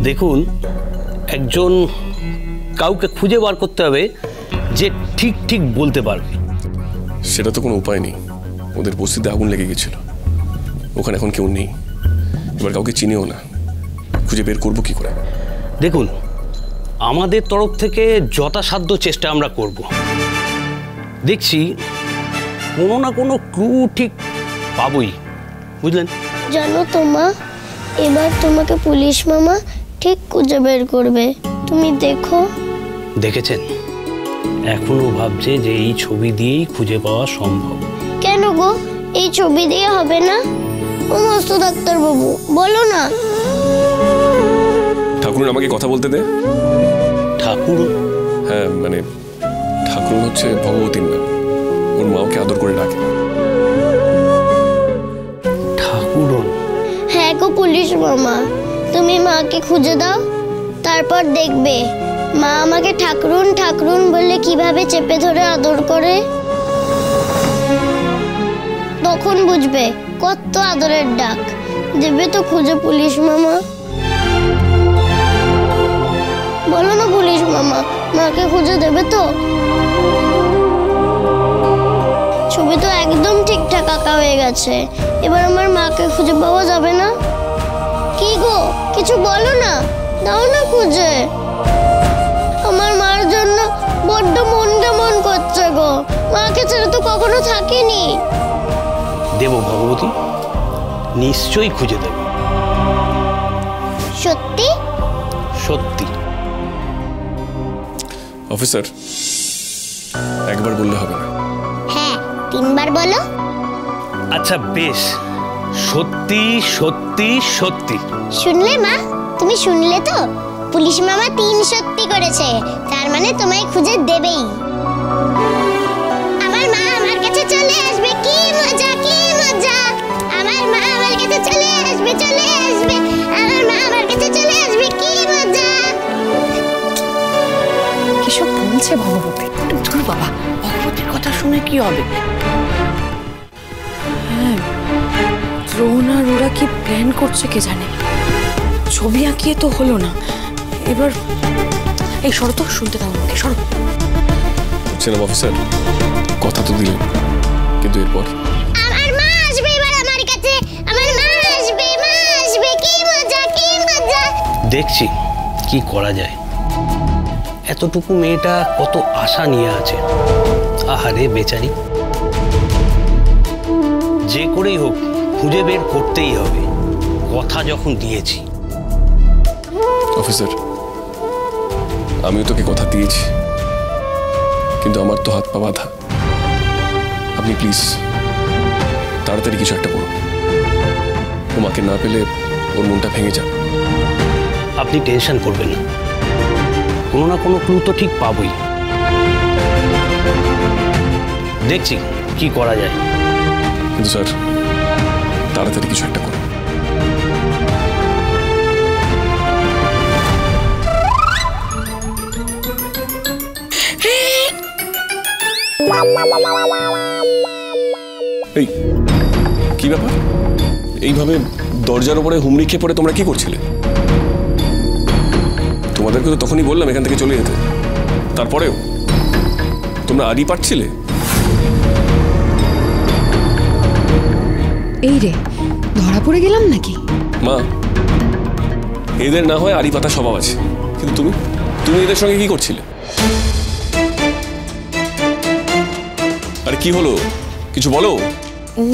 দেখুন, একজন কাউকে খুঁজে বার করতে হবে যে ঠিক ঠিক বলতে পারবে। সেটা তো কোনো উপায় নেই, ওদের বস্তিতে আগুন লেগে গেছিল, ওখানে এখন কেউ নেই, এবার কাউকে চিনিও না, খুঁজে বের করবো কি করে? দেখুন, আমাদের তরফ থেকে যথাসাধ্য চেষ্টা আমরা করব। দেখছি কোনো না কোনো ক্লু ঠিক পাবই, বুঝলেন? জানো তো মা, এবার তোমাকে পুলিশ মামা ঠিক খুঁজে বের করবে, তুমি দেখো। দেখেছেন, এখনো ভাবছে যে এই ছবি দিয়েই খুঁজে পাওয়া সম্ভব। কেন গো, এই ছবি দিয়ে হবে না? ও মস্ত ডাক্তার বাবু, বলো না। ঠাকুরন আমাকে কথা বলতে দে। ঠাকুর? হ্যাঁ, মানে ঠাকুরন হচ্ছে ভগবতীর নাম, ওর মা ওকে আদর করে ডাকে। ঠাকুরন? হ্যাঁ গো পুলিশ মামা, তুমি মাকে খুঁজে দাও, তারপর দেখবে মা আমাকে ঠাকুরন ঠাকুরন বলে কিভাবে চেপে ধরে আদর করে। তখন বুঝবে কত আদরের ডাক। দেবে তো খুঁজে পুলিশ মামা? বলো না পুলিশ মামা, মাকে খুঁজে দেবে তো? ছবি তো একদম ঠিকঠাক আঁকা হয়ে গেছে, এবার আমার মাকে খুঁজে পাওয়া যাবে না? কি গো, কিছু বলো না, দাও না খুঁজে। আমার মার জন্য বড্ড মনটা মন করছে গো, মাকে ছেড়ে তো কখনো থাকিনি। দেব ভগবতী, নিশ্চয়ই খুঁজে দেব। সত্যি? সত্যি। অফিসার, একবার বললে হবে না? হ্যাঁ, 3 বার বলো। আচ্ছা বেশ, সত্যি সত্যি সত্যি। শুনলে মা, তুমি শুনলে তো? পুলিশ মামা 3 সত্যি করেছে, তার মানে তোমায় খুঁজে দেবেই। আমার মা আমার কাছে চলে আসবে, কি মজা কি মজা। আমার মা আমার কাছে চলে আসবে, চলে আসবে। আমার মা আমার কাছে চলে আসবে, কি মজা। কিসব বলছে ভগবতী? ধুর বাবা, ভগবতীর কথা শুনে কি হবে? হ্যাঁ, দ্রোণ আর ওরা কি প্ল্যান করছে কে জানে। ছবি আঁকিয়ে তো হলো না, এবার এই শরৎ শুনতে দাও আমাকে, শরৎ। বুঝছিলাম অফিসার, কথা তো দিলেন, কিন্তু এরপর? আমার মা আসবে এবার আমার কাছে, আমার মা আসবে, মা আসবে, কি মজা কি মজা। দেখছি কি করা যায়। এতটুকু মেয়েটা কত আশা নিয়ে আছে, আহারে বেচারি। যে করেই হোক খুঁজে বের করতেই হবে, কথা যখন দিয়েছি। অফিসার, আমিও তোকে কথা দিয়েছি, কিন্তু আমার তো হাত পা বাঁধা। আপনি প্লিজ তাড়াতাড়ি কিছু একটা করুন, ও মাকে না পেলে ওর মনটা ভেঙে যাবে। আপনি টেনশন করবেন না, কোনো না কোনো ক্লু তো ঠিক পাবই। দেখছি কি করা যায়। কিন্তু স্যার, তাড়াতাড়ি কিছু একটা করুন। এই কি ব্যাপার? এইভাবে দরজার উপরে হুমড়ি খেয়ে পড়ে তোমরা কি করছিলে? তোমাদেরকে তো তখনই বললাম এখান থেকে চলে যেতে, তারপরেও তোমরা আড়ি পাচ্ছিলে। এই রে, ধরা পড়ে গেলাম নাকি? মা, এদের না হয় আড়ি পাতা স্বভাব আছে, কিন্তু তুমি তুমি এদের সঙ্গে কি করছিলে? আরে কি হলো, কিছু বলো।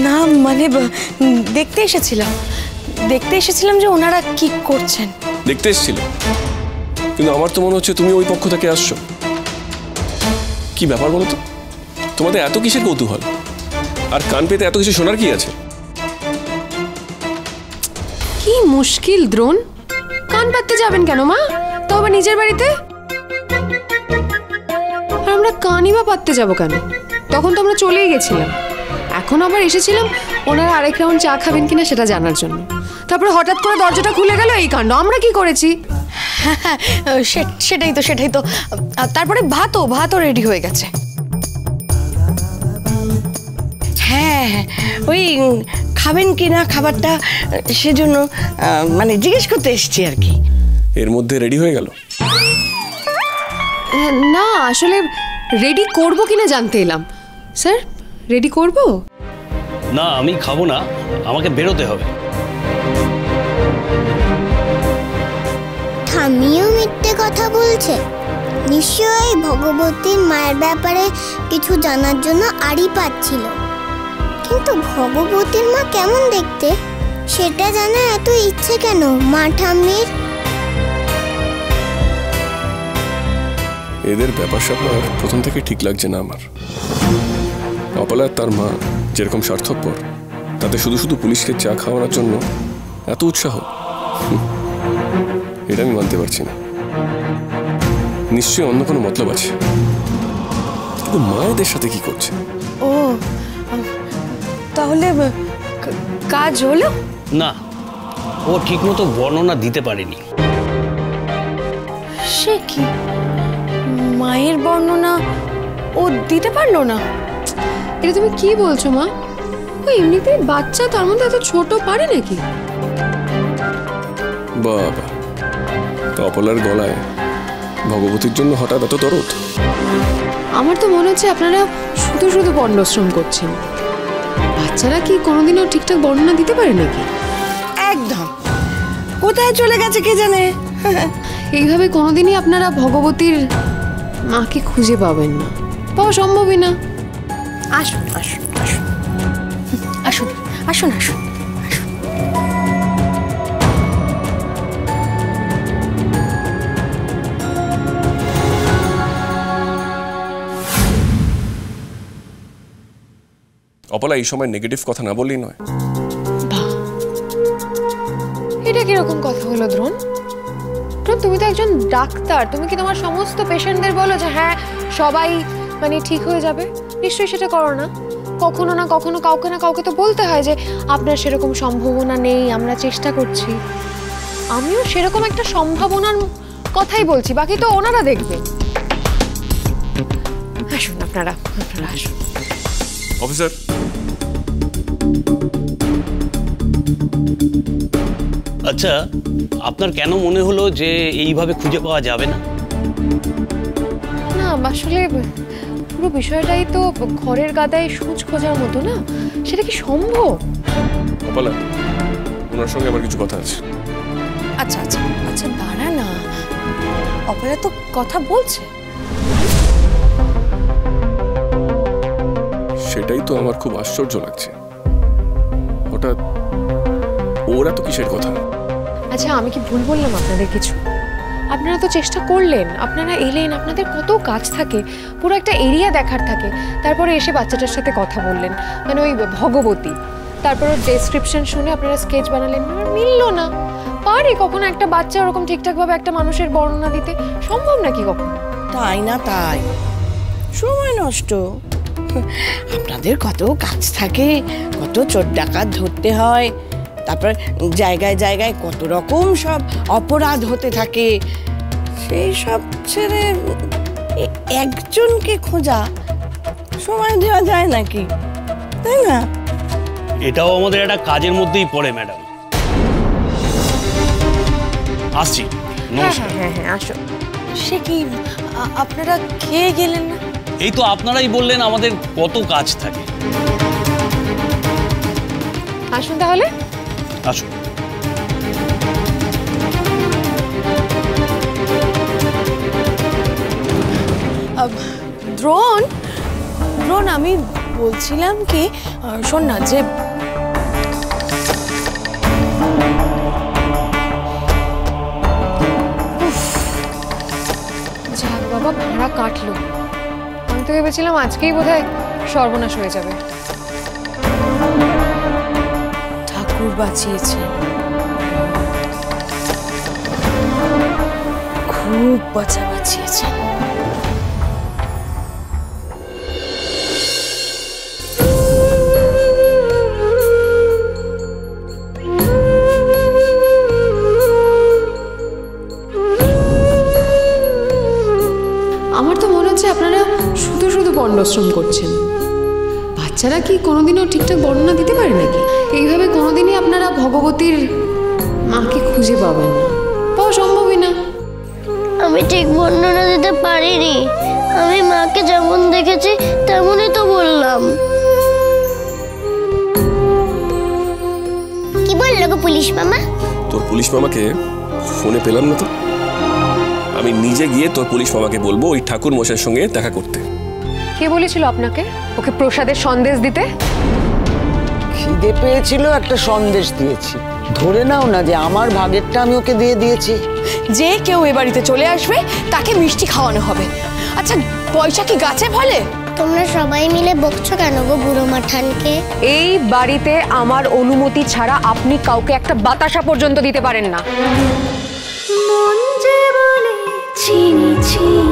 না মানে দেখতে এসেছিলাম যে ওনারা কি করছেন। দেখতে এসেছিলে? কিন্তু আমার তো মনে হচ্ছে তুমি ওই পক্ষ থেকে আসছো। কি ব্যাপার বলো তো? তোমাদের এত কিসের কৌতূহল? আর কান পেতে এত কিছু শোনার কি আছে? কি মুশকিল দ্রোণ, কান পাততে যাবেন কেন মা? তো আবার নিজের বাড়িতে। আর আমরা কানই বা পাততে যাবো কেন? তখন তো আমরা চলেই গেছিলাম, এখন আবার এসেছিলাম ওনারা আরেক রাউন্ড চা খাবেন কিনা সেটা জানার জন্য। তারপরে হঠাৎ করে দরজাটা খুলে গেল, এই কাণ্ড। আমরা কি করেছি? সেটাই তো। তারপরে ভাতও রেডি হয়ে গেছে। হ্যাঁ, ওই খাবেন কিনা খাবারটা, সেজন্য মানে জিজ্ঞেস করতে এসেছি আর কি। এর মধ্যে রেডি হয়ে গেল? না আসলে রেডি করব কিনা জানতে এলাম। স্যার রেডি করব? না আমি খাবো না, আমাকে বেরোতে হবে। ঠামিও মিথ্যে কথা বলছে। নিশ্চয়ই ভগবতীর মায়ের ব্যাপারে কিছু জানার জন্য আড়ি পাচ্ছিল। কিন্তু ভগবতীর মা কেমন দেখতে সেটা জানা এত ইচ্ছে কেন মা ঠাম্মির? এদের ব্যাপার স্যাপার প্রথম থেকে ঠিক লাগছে না আমার। অপলা তার মা যেরকম স্বার্থপর, তাতে শুধু শুধু পুলিশকে চা খাওয়ানোর জন্য এত উৎসাহ, এটা আমি মানতে পারছি না। নিশ্চয়ই অন্য কোনো মতলব আছে, কিন্তু মা এদের সাথে কি করছে? ও তাহলে কাজ হলো না, ও ঠিকমতো বর্ণনা দিতে পারেনি। সে কি মায়ের বর্ণনা ও দিতে পারলো না? এটা তুমি কি বলছো মা? ও এমনিতেই বাচ্চা, তার মধ্যে এত ছোট পারে নাকি? বাবা, অপলার গলায় ভগবতীর জন্য হঠাৎ এত দরদ? আমার তো মনে হচ্ছে আপনারা শুধু শুধু বর্ণশ্রম করছেন। বাচ্চারা কি কোনোদিনও ঠিকঠাক বর্ণনা দিতে পারে নাকি? একদম। কোথায় চলে গেছে কে জানে। এইভাবে কোনোদিনই আপনারা ভগবতীর মাকে খুঁজে পাবেন না, পাওয়া সম্ভবই না। আসুন আসুন আসুন আসুন আসুন আসুন। অপলা এই সময় নেগেটিভ কথা না বললেই নয়। এটা কিরকম কথা হলো দ্রোণ? তুমি তো একজন ডাক্তার, তুমি কি তোমার সমস্ত পেশেন্টদের বলো যে হ্যাঁ সবাই মানে ঠিক হয়ে যাবে? নিশ্চয়ই সেটা করো না। কখনো না কখনো কাউকে না কাউকে তো বলতে হয় যে আপনার সেরকম সম্ভাবনা নেই, আমরা চেষ্টা করছি। আমিও সেরকম একটা সম্ভাবনার কথাই বলছি, বাকি তো ওনারা দেখবে। আসুন আপনারা আসুন। অফিসার, আচ্ছা, আপনার কেন মনে হলো যে এইভাবে খুঁজে পাওয়া যাবে না? না আসলে পুরো বিষয়টাই তো ঘরের গাদায় সূচ খোঁজার মতো না, সেটা কি সম্ভব? অপলা, ওনার সঙ্গে আমার কিছু কথা আছে। আচ্ছা আচ্ছা আচ্ছা দাঁড়া না, অপেরা তো কথা বলছে। সেটাই তো আমার খুব আশ্চর্য লাগছে, হঠাৎ ওরা তো কিসের কথা? আচ্ছা আমি কি ভুল বললাম আপনাদের কিছু? আপনারা তো চেষ্টা করলেন, আপনারা এলেন, আপনাদের কত কাজ থাকে, পুরো একটা এরিয়া দেখার থাকে, তারপরে এসে বাচ্চাটার সাথে কথা বললেন, মানে ওই ভগবতী, তারপরে ডেসক্রিপশন শুনে আপনারা স্কেচ বানালেন, মিললো না। পারে কখনো একটা বাচ্চা ওরকম ঠিকঠাকভাবে একটা মানুষের বর্ণনা দিতে? সম্ভব নাকি কখনো? তাই না তাই, সময় নষ্ট। আপনাদের কত কাজ থাকে, কত চোর ডাকাত ধরতে হয়, তারপর জায়গায় জায়গায় কত রকম সব অপরাধ হতে থাকে, সেই সব ছেড়ে একজনকে খোঁজা সময় দেওয়া যায় নাকি, তাই না? এটাও আমাদের একটা কাজের মধ্যেই পড়ে ম্যাডাম। আসছি, নমস্কার। হ্যাঁ হ্যাঁ আসো। সে কি আপনারা খেয়ে গেলেন না? এই তো আপনারাই বললেন আমাদের কত কাজ থাকে। আসুন তাহলে। আসুন। দ্রোণ দ্রোণ আমি বলছিলাম কি, শোন না, যে যাক বাবা, ভাড়া কাটলো। আমি তো ভেবেছিলাম আজকেই বোধহয় সর্বনাশ হয়ে যাবে। ঠাকুর বাঁচিয়েছে, খুব বাঁচিয়েছে। আমার তো মনে হচ্ছে আপনারা শুধু শুধু বর্ণশ্রম করছেন। বাচ্চারা কি কোনোদিনও ঠিকঠাক বর্ণনা দিতে পারে নাকি? এইভাবে কোনোদিনই আপনারা ভগবতীর মাকে খুঁজে পাবেন না, পাওয়া সম্ভবই না। আমি ঠিক বর্ণনা দিতে পারিনি। আমি মাকে যেমন দেখেছি তেমনই তো বললাম। কি বললো গো পুলিশ মামা? তোর পুলিশ মামাকে ফোনে পেলাম না তো, আমি নিজে গিয়ে তোর পুলিশ মামাকে বলবো ওই ঠাকুর মশাইয়ের সঙ্গে দেখা করতে। কে বলেছিল আপনাকে ওকে প্রসাদের সন্দেশ দিতে? খিদে পেয়েছিল, একটা সন্দেশ দিয়েছি। ধরে নাও না যে আমার ভাগেরটা আমি ওকে দিয়ে দিয়েছি। যে কেউ এ বাড়িতে চলে আসবে তাকে মিষ্টি খাওয়ানো হবে। আচ্ছা পয়সা কি গাছে ফলে? তোমরা সবাই মিলে বকছো কেন গো বুড়ো মাঠানকে? এই বাড়িতে আমার অনুমতি ছাড়া আপনি কাউকে একটা বাতাসা পর্যন্ত দিতে পারেন না। মন যে বলে চিনি চিনি